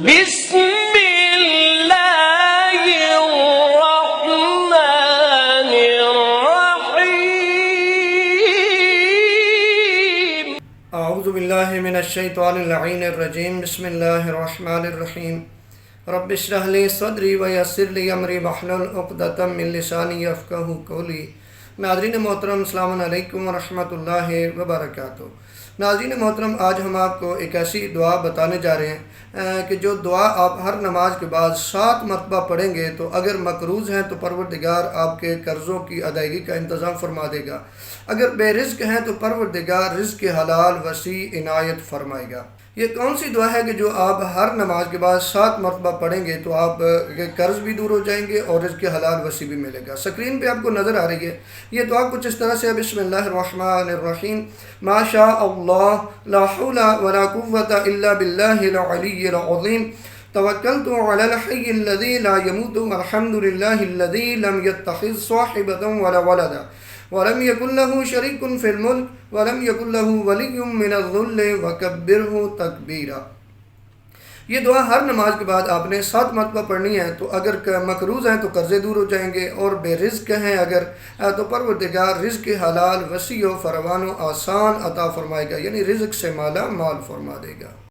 بسم اللہ الرحمن الرحیم۔ اعوذ باللہ من الشیطان اللعین الرجیم۔ بسم اللہ الرحمن الرحیم۔ رب اشرح لی صدری ویسر لی امری واحلل عقدۃ من لسانی یفقہوا قولی۔ ناظرین محترم، السلام علیکم ورحمۃ اللہ وبرکاتہ۔ ناظرین محترم، آج ہم آپ کو ایک ایسی دعا بتانے جا رہے ہیں کہ جو دعا آپ ہر نماز کے بعد 7 مرتبہ پڑھیں گے تو اگر مقروض ہیں تو پروردگار آپ کے قرضوں کی ادائیگی کا انتظام فرما دے گا، اگر بے رزق ہیں تو پروردگار رزق حلال وسیع عنایت فرمائے گا۔ یہ کون سی دعا ہے کہ جو آپ ہر نماز کے بعد 7 مرتبہ پڑھیں گے تو آپ کے قرض بھی دور ہو جائیں گے اور رزق حلال وسیع بھی ملے گا؟ سکرین پہ آپ کو نظر آ رہی ہے یہ دعا کچھ اس طرح سے ہے۔ بسم اللہ الرحمن الرحیم۔ ما شاء اللہ لا حول ولا قوة الا باللہ العلی العظیم۔ توکلت علی الحی الذی لا يموت الحمد للہ الذی لم يتخذ صاحبۃ ولا ولدا ولم يكن له شريك في الملك ولم يكن له ولي من الذل وكبره تکبیرا۔ یہ دعا ہر نماز کے بعد آپ نے 7 مرتبہ پڑھنی ہے، تو اگر مقروض ہیں تو قرضے دور ہو جائیں گے، اور بے رزق ہیں اگر تو پروردگار رزق حلال وسیع و فراوان و آسان عطا فرمائے گا، یعنی رزق سے مالا مال فرما دے گا۔